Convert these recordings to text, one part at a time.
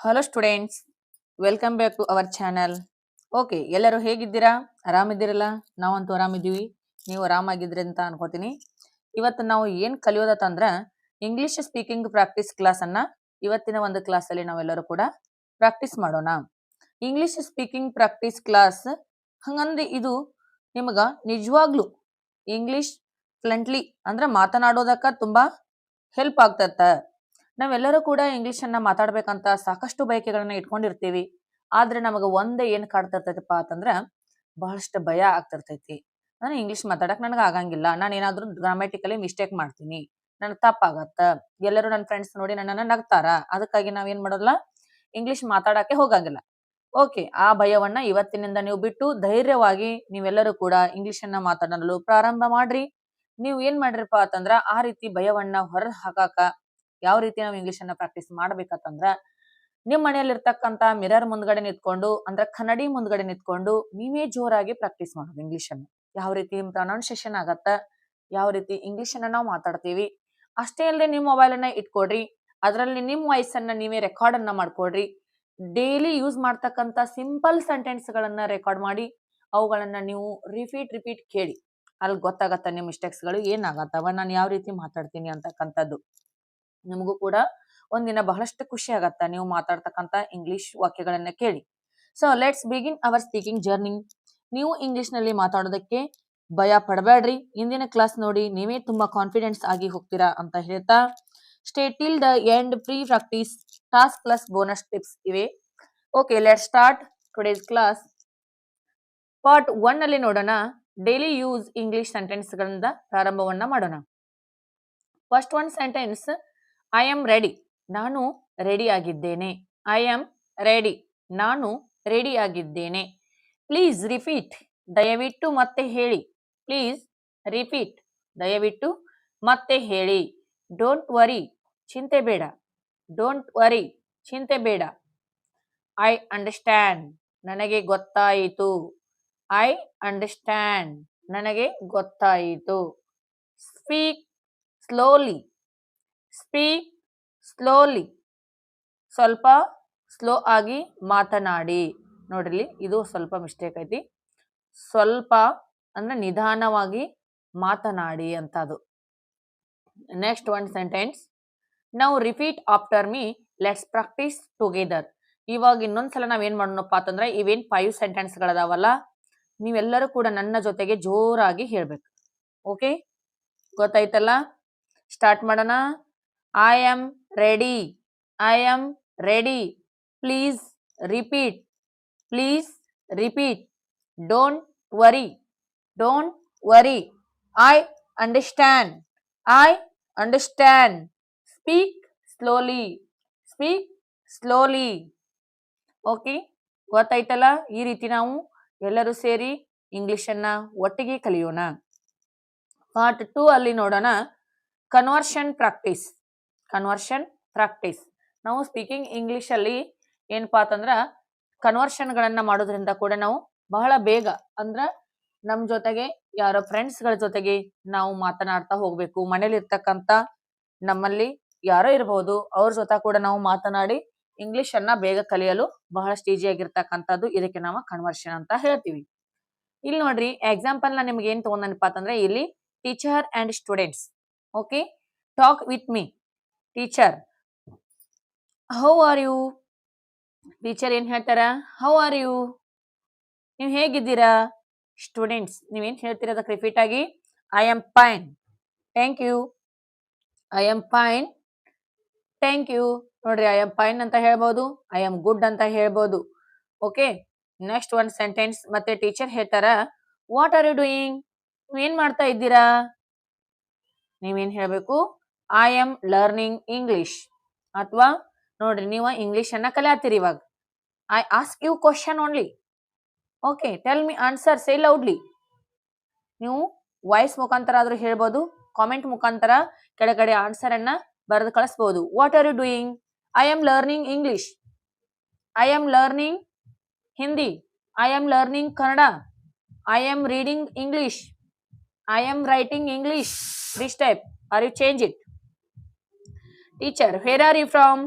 Hello students, welcome back to our channel. Okay, ಎಲ್ಲರೂ ಹೇಗಿದ್ದೀರಾ? ಆರಾಮಿದ್ದೀರಲ್ಲ? ನಾವಂತೂ ಆರಾಮಿದ್ದೀವಿ. ನೀವು ಆರಾಮಾಗಿದ್ರಿ ಅಂತ ಅನ್ಕೋತೀನಿ. ಇವತ್ತು ನಾವು ಏನು ಕಲಿಯೋದತ್ತಂದ್ರೆ ಇಂಗ್ಲಿಷ್ ಸ್ಪೀಕಿಂಗ್ ಪ್ರಾಕ್ಟೀಸ್ ಕ್ಲಾಸನ್ನ ಇವತ್ತಿನ ಒಂದು ಕ್ಲಾಸಲ್ಲಿ ನಾವೆಲ್ಲರೂ ಕೂಡ ಪ್ರಾಕ್ಟೀಸ್ ಮಾಡೋಣ. ಇಂಗ್ಲಿಷ್ ಸ್ಪೀಕಿಂಗ್ ಪ್ರಾಕ್ಟೀಸ್ ಕ್ಲಾಸ್ ಹಂಗಂದ್ರೆ ಇದು ನಿಮಗ ನಿಜವಾಗ್ಲೂ ಇಂಗ್ಲಿಷ್ ಫ್ಲಂಟ್ಲಿ ಅಂದ್ರೆ ಮಾತನಾಡೋದಕ್ಕ ತುಂಬಾ ಹೆಲ್ಪ್ ಆಗ್ತತ್ತ. ನಾವೆಲ್ಲರೂ ಕೂಡ ಇಂಗ್ಲಿಷ್ ಅನ್ನ ಮಾತಾಡ್ಬೇಕಂತ ಸಾಕಷ್ಟು ಬಯಕೆಗಳನ್ನ ಇಟ್ಕೊಂಡಿರ್ತೀವಿ. ಆದ್ರೆ ನಮಗ ಒಂದೇ ಏನ್ ಕಾಡ್ತಿರ್ತೈತಪ್ಪ ಅಂತಂದ್ರ ಬಹಳಷ್ಟು ಭಯ ಆಗ್ತಿರ್ತೈತಿ. ನಾನು ಇಂಗ್ಲಿಷ್ ಮಾತಾಡಕ್ ನನಗೆ ಆಗಂಗಿಲ್ಲ, ನಾನು ಏನಾದ್ರೂ ಗ್ರಾಮ್ಯಾಟಿಕಲಿ ಮಿಸ್ಟೇಕ್ ಮಾಡ್ತೀನಿ, ನನಗೆ ತಪ್ಪಾಗತ್ತ, ಎಲ್ಲರೂ ನನ್ನ ಫ್ರೆಂಡ್ಸ್ ನೋಡಿ ನನ್ನನ್ನ ನಗ್ತಾರ, ಅದಕ್ಕಾಗಿ ನಾವೇನ್ ಮಾಡೋಲ್ಲ, ಇಂಗ್ಲಿಷ್ ಮಾತಾಡಕ್ಕೆ ಹೋಗಂಗಿಲ್ಲ. ಓಕೆ, ಆ ಭಯವನ್ನ ಇವತ್ತಿನಿಂದ ನೀವು ಬಿಟ್ಟು ಧೈರ್ಯವಾಗಿ ನೀವೆಲ್ಲರೂ ಕೂಡ ಇಂಗ್ಲಿಷ್ ಅನ್ನ ಮಾತಾಡಲು ಪ್ರಾರಂಭ ಮಾಡ್ರಿ. ನೀವು ಏನ್ ಮಾಡ್ರಿಪ್ಪ ಅಂತಂದ್ರ ಆ ರೀತಿ ಭಯವನ್ನ ಹೊರ ಹಾಕಾಕ ಯಾವ ರೀತಿ ನಾವು ಇಂಗ್ಲಿಷ್ ಅನ್ನ ಪ್ರಾಕ್ಟೀಸ್ ಮಾಡ್ಬೇಕಂತಂದ್ರ ನಿಮ್ ಮನೆಯಲ್ಲಿ ಇರ್ತಕ್ಕಂತ ಮಿರರ್ ಮುಂದ್ಗಡೆ ನಿಂತ್ಕೊಂಡು ಅಂದ್ರೆ ಕನ್ನಡಿ ಮುಂದ್ಗಡೆ ನಿಂತ್ಕೊಂಡು ನೀವೇ ಜೋರಾಗಿ ಪ್ರಾಕ್ಟೀಸ್ ಮಾಡೋದು ಇಂಗ್ಲಿಷ್ ಅನ್ನು. ಯಾವ ರೀತಿ ಪ್ರೊನೌನ್ಸಿಯೇಷನ್ ಆಗತ್ತ, ಯಾವ ರೀತಿ ಇಂಗ್ಲಿಷ್ ಅನ್ನ ನಾವು ಮಾತಾಡ್ತೀವಿ. ಅಷ್ಟೇ ಅಲ್ಲದೆ ನಿಮ್ ಮೊಬೈಲ್ ಅನ್ನ ಇಟ್ಕೊಡ್ರಿ, ಅದರಲ್ಲಿ ನಿಮ್ ವಾಯ್ಸ್ ಅನ್ನ ನೀವೇ ರೆಕಾರ್ಡ್ ಅನ್ನ ಮಾಡ್ಕೊಡ್ರಿ. ಡೈಲಿ ಯೂಸ್ ಮಾಡ್ತಕ್ಕಂತ ಸಿಂಪಲ್ ಸೆಂಟೆನ್ಸ್ ಗಳನ್ನ ರೆಕಾರ್ಡ್ ಮಾಡಿ ಅವುಗಳನ್ನ ನೀವು ರಿಪೀಟ್ ಕೇಳಿ. ಅಲ್ಲಿ ಗೊತ್ತಾಗತ್ತ ನಿಮ್ ಮಿಸ್ಟೇಕ್ಸ್ ಗಳು ಏನಾಗತ್ತವ, ನಾನು ಯಾವ ರೀತಿ ಮಾತಾಡ್ತೀನಿ ಅಂತಕ್ಕಂಥದ್ದು. ನಿಮಗೂ ಕೂಡ ಒಂದಿನ ಬಹಳಷ್ಟು ಖುಷಿ ಆಗತ್ತ ನೀವು ಮಾತಾಡ್ತಕ್ಕಂತ ಇಂಗ್ಲಿಷ್ ವಾಕ್ಯಗಳನ್ನ ಕೇಳಿ. So let's begin hour speaking journey. ನೀವು ಇಂಗ್ಲಿಷ್ ನಲ್ಲಿ ಮಾತಾಡೋದಕ್ಕೆ ಭಯ ಪಡಬೇಡ್ರಿ. ಇಂದಿನ ಕ್ಲಾಸ್ ನೋಡಿ ನೀವೇ ತುಂಬಾ ಕಾನ್ಫಿಡೆನ್ಸ್ ಆಗಿ ಹೋಗ್ತೀರಾ ಅಂತ ಹೇಳ್ತಾ stay till the end. Pre practice task plus bonus tips ಇವೆ. Okay, let's start today's class. Part 1 ಅಲ್ಲಿ ನೋಡೋಣ, ಡೈಲಿ ಯೂಸ್ ಇಂಗ್ಲಿಷ್ ಸೆಂಟೆನ್ಸ್ ಗಳಿಂದ ಪ್ರಾರಂಭವನ್ನ ಮಾಡೋಣ. First one sentence, I am ready, ನಾನು ರೆಡಿ ಆಗಿದ್ದೇನೆ. ಐ ಆಮ್ ರೆಡಿ, ನಾನು ರೆಡಿ ಆಗಿದ್ದೇನೆ. Please repeat, ದಯವಿಟ್ಟು ಮತ್ತೆ ಹೇಳಿ. ಪ್ಲೀಸ್ ರಿಪೀಟ್, ದಯವಿಟ್ಟು ಮತ್ತೆ ಹೇಳಿ. ಡೋಂಟ್ ವರಿ, ಚಿಂತೆ ಬೇಡ. ಡೋಂಟ್ ವರಿ, ಚಿಂತೆ ಬೇಡ. ಐ ಅಂಡರ್ಸ್ಟ್ಯಾಂಡ್, ನನಗೆ ಗೊತ್ತಾಯಿತು. ಐ ಅಂಡರ್ಸ್ಟ್ಯಾಂಡ್, ನನಗೆ ಗೊತ್ತಾಯಿತು. ಸ್ಪೀಕ್ ಸ್ಲೋಲಿ, ಸ್ಪೀಕ್ ಸ್ಲೋಲಿ, ಸ್ವಲ್ಪ ಸ್ಲೋ ಆಗಿ ಮಾತನಾಡಿ. ನೋಡ್ರಿ, ಇದು ಸ್ವಲ್ಪ ಮಿಸ್ಟೇಕ್ ಐತಿ. ಸ್ವಲ್ಪ ಅಂದ್ರೆ ನಿಧಾನವಾಗಿ ಮಾತನಾಡಿ ಅಂತ ಅದು. ನೆಕ್ಸ್ಟ್ ಒನ್ ಸೆಂಟೆನ್ಸ್, ನಾವು repeat after me, let's practice together. ಇವಾಗ ಇನ್ನೊಂದ್ಸಲ ನಾವೇನ್ ಮಾಡೋಣಪ್ಪ ಅಂತಂದ್ರೆ ಇವೇನ್ 5 ಸೆಂಟೆನ್ಸ್ ಗಳದಾವಲ್ಲ, ನೀವೆಲ್ಲರೂ ಕೂಡ ನನ್ನ ಜೊತೆಗೆ ಜೋರಾಗಿ ಹೇಳ್ಬೇಕು. ಓಕೆ, ಗೊತ್ತಾಯ್ತಲ್ಲ? ಸ್ಟಾರ್ಟ್ ಮಾಡೋಣ. I am ready, I am ready. Please repeat, please repeat. Don't worry, don't worry. I understand, I understand. Speak slowly, speak slowly. Okay, ಗೊತ್ತಾಯ್ತಲ್ಲ? ಈ ರೀತಿ ನಾವು ಎಲ್ಲರೂ ಸೇರಿ ಇಂಗ್ಲಿಷ್ ಅನ್ನ ಒಟ್ಟಿಗೆ ಕಲಿಯೋಣ. ಪಾರ್ಟ್ 2 ಅಲ್ಲಿ ನೋಡೋಣ, ಕನ್ವರ್ಷನ್ ಪ್ರಾಕ್ಟೀಸ್. ಕನ್ವರ್ಷನ್ ಪ್ರಾಕ್ಟೀಸ್, ನಾವು ಸ್ಪೀಕಿಂಗ್ ಇಂಗ್ಲಿಷ್ ಅಲ್ಲಿ ಏನಪ್ಪಾ ಅಂತಂದ್ರ ಕನ್ವರ್ಷನ್ ಗಳನ್ನ ಮಾಡೋದ್ರಿಂದ ಕೂಡ ನಾವು ಬಹಳ ಬೇಗ ಅಂದ್ರ ನಮ್ ಜೊತೆಗೆ ಯಾರೋ ಫ್ರೆಂಡ್ಸ್ ಗಳ ಜೊತೆಗೆ ನಾವು ಮಾತನಾಡ್ತಾ ಹೋಗ್ಬೇಕು. ಮನೇಲಿ ಇರ್ತಕ್ಕಂತ ನಮ್ಮಲ್ಲಿ ಯಾರೋ ಇರಬಹುದು, ಅವ್ರ ಜೊತೆ ಕೂಡ ನಾವು ಮಾತನಾಡಿ ಇಂಗ್ಲಿಷ್ ಅನ್ನ ಬೇಗ ಕಲಿಯಲು ಬಹಳಷ್ಟು ಈಜಿ ಆಗಿರ್ತಕ್ಕಂಥದ್ದು. ಇದಕ್ಕೆ ನಾವು ಕನ್ವರ್ಷನ್ ಅಂತ ಹೇಳ್ತೀವಿ. ಇಲ್ಲಿ ನೋಡ್ರಿ, ಎಕ್ಸಾಂಪಲ್ ನಾ ನಿಮ್ಗೆ ಏನ್ ತಗೊಂಡನಪ್ಪ ಅಂತಂದ್ರೆ ಇಲ್ಲಿ teacher and students. Okay, talk with me. Teacher, how are you? Teacher ಏನ್ ಹೇಳ್ತಾರ? ಹೌ ಆರ್ ಯು, ನೀವು ಹೇಗಿದ್ದೀರಾ? ಸ್ಟೂಡೆಂಟ್ಸ್, ನೀವೇನ್ ಹೇಳ್ತೀರಾ ಅದಕ್ಕೆ ರಿಪೀಟ್ ಆಗಿ? I am fine, thank you. I am fine, thank you. ನೋಡ್ರಿ, ಐ ಆಮ್ ಫೈನ್ ಅಂತ ಹೇಳ್ಬೋದು, ಐ ಆಮ್ ಗುಡ್ ಅಂತ ಹೇಳ್ಬೋದು. ಓಕೆ, ನೆಕ್ಸ್ಟ್ ಒನ್ ಸೆಂಟೆನ್ಸ್ ಮತ್ತೆ ಟೀಚರ್ ಹೇಳ್ತಾರ, ವಾಟ್ ಆರ್ ಯು ಡೂಯಿಂಗ್? ನೀವೇನ್ ಮಾಡ್ತಾ ಇದ್ದೀರಾ? ನೀವೇನ್ ಹೇಳ್ಬೇಕು? I am learning English. ಅಥವಾ ನೋಡ್ರಿ, ನೀವು ಇಂಗ್ಲಿಷ್ ಅನ್ನ ಕಲಿಯಾತೀರಿ ಇವಾಗ. I ask you question only. Okay, tell me answer, say loudly. ನೀವು ವಾಯ್ಸ್ ಮುಖಾಂತರ ಆದ್ರೂ ಹೇಳ್ಬೋದು, ಕಾಮೆಂಟ್ ಮುಖಾಂತರ ಕೆಳಗಡೆ ಆನ್ಸರ್ ಅನ್ನ ಬರೆದು ಕಳಿಸಬಹುದು. What are you doing? I am learning English. I am learning Hindi. I am learning Kannada. I am reading English. I am writing English. This type are you change it. Teacher, where are you from?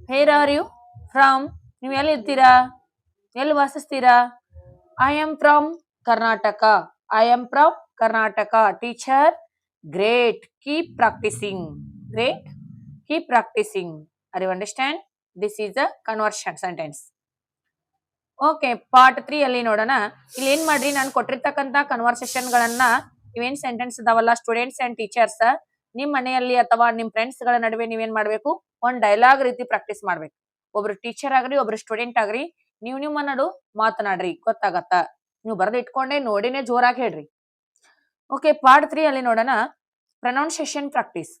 Where are you from ನೀವು ಎಲ್ಲಿರ್ತೀರಾ, ಎಲ್ಲಿ ವಾಸಿಸ್ತೀರಾ? I am from Karnataka. I am from Karnataka. Teacher, great, keep practising. Great, keep practising. Are you understand? This is a conversion sentence. Okay, part 3 ಅಲ್ಲಿ ನೋಡೋಣ. ಇಲ್ಲಿ ಏನ್ ಮಾಡ್ರಿ, ನಾನು ಕೊಟ್ಟಿರ್ತಕ್ಕಂತ ಕನ್ವರ್ಸೇಷನ್ ಗಳನ್ನ, ಇವೇನ್ ಸೆಂಟೆನ್ಸ್ ಇದಾವಲ್ಲ ಸ್ಟೂಡೆಂಟ್ಸ್ ಅಂಡ್ ಟೀಚರ್ಸ್, ನಿಮ್ ಮನೆಯಲ್ಲಿ ಅಥವಾ ನಿಮ್ ಫ್ರೆಂಡ್ಸ್ ಗಳ ನಡುವೆ ನೀವೇನ್ ಮಾಡ್ಬೇಕು, ಒಂದ್ ಡೈಲಾಗ್ ರೀತಿ ಪ್ರಾಕ್ಟೀಸ್ ಮಾಡ್ಬೇಕು. ಒಬ್ರು ಟೀಚರ್ ಆಗ್ರಿ, ಒಬ್ರು ಸ್ಟೂಡೆಂಟ್ ಆಗ್ರಿ, ನೀವು ನಿಮ್ಮ ನಡು ಮಾತನಾಡ್ರಿ, ಗೊತ್ತಾಗತ್ತ. ನೀವು ಬರೆದು ಇಟ್ಕೊಂಡೆ ನೋಡಿನೇ ಜೋರಾಗಿ ಹೇಳ್ರಿ. ಓಕೆ, ಪಾರ್ಟ್ 3 ಅಲ್ಲಿ ನೋಡೋಣ. Pronunciation practice.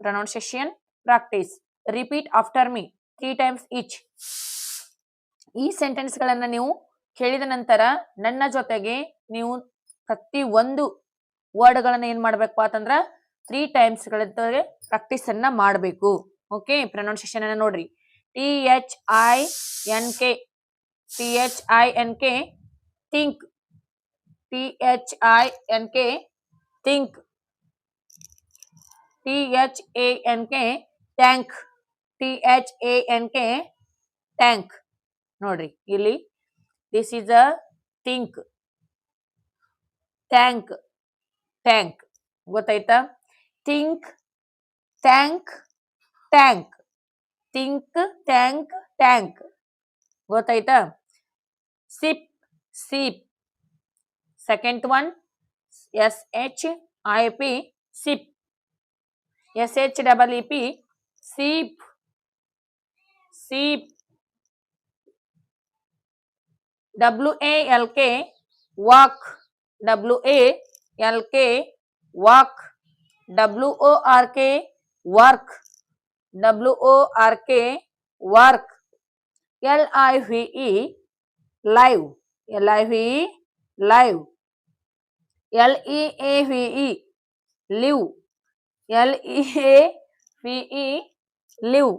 Pronunciation practice. Repeat after me 3 times each. ಈ ಸೆಂಟೆನ್ಸ್ ಗಳನ್ನ ನೀವು ಕೇಳಿದ ನಂತರ ನನ್ನ ಜೊತೆಗೆ ನೀವು ಪ್ರತಿ ಒಂದು ವರ್ಡ್ ಗಳನ್ನ ಏನ್ ಮಾಡ್ಬೇಕಪ್ಪ ಅಂತಂದ್ರ 3 times ಪ್ರಾಕ್ಟೀಸ್ ಅನ್ನ ಮಾಡಬೇಕು. ಓಕೆ, ಪ್ರೊನೌನ್ಸಿಯೇಷನ್ ಅನ್ನ ನೋಡ್ರಿ. THINK, THINK, think. THINK, think. THANK, thank. THANK, thank. ನೋಡ್ರಿ ಇಲ್ಲಿ, this is a think, thank, thank. ಗೊತ್ತಾಯ್ತಾ? Think, thank, tank. Think, thank, tank. ಗೊತ್ತಾಯ್ತಾ? Sip, seep. Second one SHIP, sip. SHEEP, seep, seep. WALK, walk. WALK, walk. WORK, work. WORK, work. LIVE, live. LIVE, live. LEAVE, live. LEAVE, live.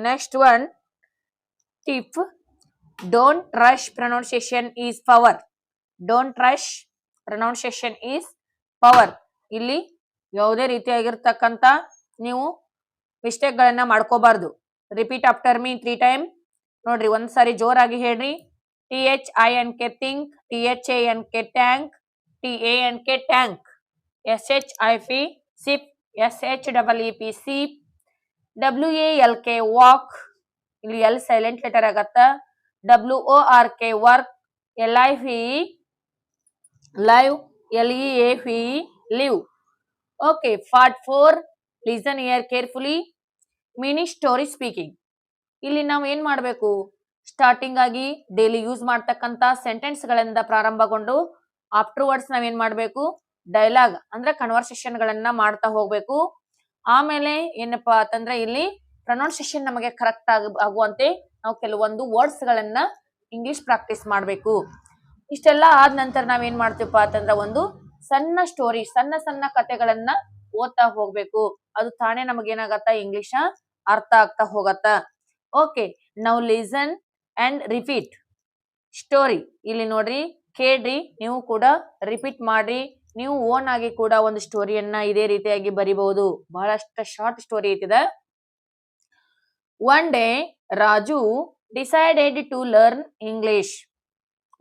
Next one, tip. Don't rush, pronunciation is power. Don't rush, pronunciation is power. ಇಲ್ಲಿ ಯಾವುದೇ ರೀತಿಯಾಗಿರ್ತಕ್ಕಂತ ನೀವು ಮಿಸ್ಟೇಕ್ ಗಳನ್ನ ಮಾಡ್ಕೋಬಾರ್ದು. Repeat after me 3 times. ನೋಡ್ರಿ, ಒಂದ್ಸಾರಿ ಜೋರಾಗಿ ಹೇಳ್ರಿ. THINK, think. THANK, tank. TANK, tank. SHIP, sip. SHEEP, seep. WALK, walk. ಇಲ್ಲಿ L ಸೈಲೆಂಟ್ ಲೆಟರ್ ಆಗತ್ತ. WORK, work. LIVE, live. LEAVE, live. Okay, part 4. Listen here carefully. Mini story speaking. ಇಲ್ಲಿ ನಾವು ಏನ್ ಮಾಡ್ಬೇಕು, ಸ್ಟಾರ್ಟಿಂಗ್ ಆಗಿ ಡೈಲಿ ಯೂಸ್ ಮಾಡ್ತಕ್ಕಂತ ಸೆಂಟೆನ್ಸ್ ಗಳಿಂದ ಪ್ರಾರಂಭಗೊಂಡು afterwards ನಾವೇನ್ ಮಾಡ್ಬೇಕು, ಡೈಲಾಗ್ ಅಂದ್ರೆ ಕನ್ವರ್ಸೇಷನ್ ಗಳನ್ನ ಮಾಡ್ತಾ ಹೋಗ್ಬೇಕು. ಆಮೇಲೆ ಏನಪ್ಪಾ ಅಂತಂದ್ರೆ ಇಲ್ಲಿ ಪ್ರೊನೌನ್ಸಿಯೇಷನ್ ನಮಗೆ ಕರೆಕ್ಟ್ ಆಗುವಂತೆ ನಾವು ಕೆಲವೊಂದು ವರ್ಡ್ಸ್ ಗಳನ್ನ ಇಂಗ್ಲಿಷ್ ಪ್ರಾಕ್ಟೀಸ್ ಮಾಡ್ಬೇಕು. ಇಷ್ಟೆಲ್ಲ ಆದ ನಂತರ ನಾವೇನ್ ಮಾಡ್ತೀವಪ್ಪ ಅಂತಂದ್ರ ಒಂದು ಸಣ್ಣ ಸ್ಟೋರಿ, ಸಣ್ಣ ಸಣ್ಣ ಕಥೆಗಳನ್ನ ಓದ್ತಾ ಹೋಗ್ಬೇಕು. ಅದು ತಾನೇ ನಮಗೇನಾಗತ್ತ, ಇಂಗ್ಲಿಷ್ ಅರ್ಥ ಆಗ್ತಾ ಹೋಗತ್ತ. ಓಕೆ, ನಾವು ಲಿಸನ್ ಅಂಡ್ ರಿಪೀಟ್ ಸ್ಟೋರಿ. ಇಲ್ಲಿ ನೋಡ್ರಿ, ಕೇಳ್ರಿ, ನೀವು ಕೂಡ ರಿಪೀಟ್ ಮಾಡ್ರಿ. ನೀವು ಓನ್ ಆಗಿ ಕೂಡ ಒಂದು ಸ್ಟೋರಿಯನ್ನ ಇದೇ ರೀತಿಯಾಗಿ ಬರಿಬಹುದು. ಬಹಳಷ್ಟು ಶಾರ್ಟ್ ಸ್ಟೋರಿ ಐತಿದ. One day Raju decided to learn English.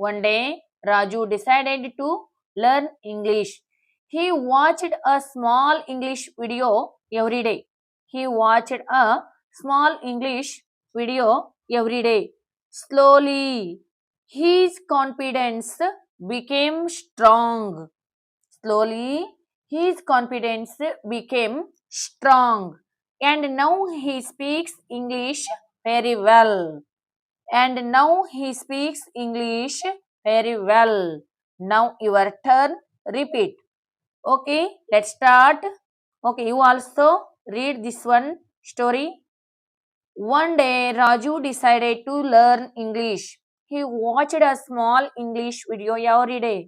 One day, Raju decided to learn English. He watched a small English video every day. He watched a small English video every day. Slowly, his confidence became strong. Slowly, his confidence became strong. And now he speaks English very well. And now he speaks English very well. Now your turn, repeat. Okay, let's start. Okay, you also read this one story. One day Raju decided to learn English. He watched a small English video every day.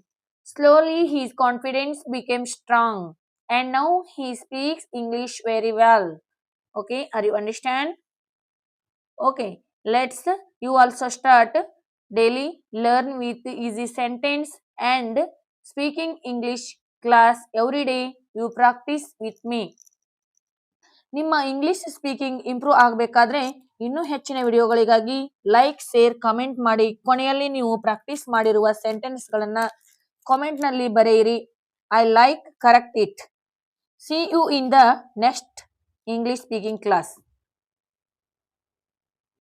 Slowly his confidence became strong. And now he speaks English very well. Okay, are you understand? Okay, let's you also start daily learn with easy sentence and speaking English class every day. You practice with me. ನಿಮ್ಮ English speaking improve ಆಗಬೇಕಾದ್ರೆ ಇನ್ನೂ ಹೆಚ್ಚಿನ ವಿಡಿಯೋಗಳಿಗಾಗಿ like, share, comment ಮಾಡಿ. ಕೊನೆಯಲ್ಲಿ ನೀವು practice ಮಾಡಿರುವ ಸೆಂಟೆನ್ಸ್ಗಳನ್ನ ಕಾಮೆಂಟ್ನಲ್ಲಿ ಬರೆಯಿರಿ. I like correct it. See you in the next English speaking class.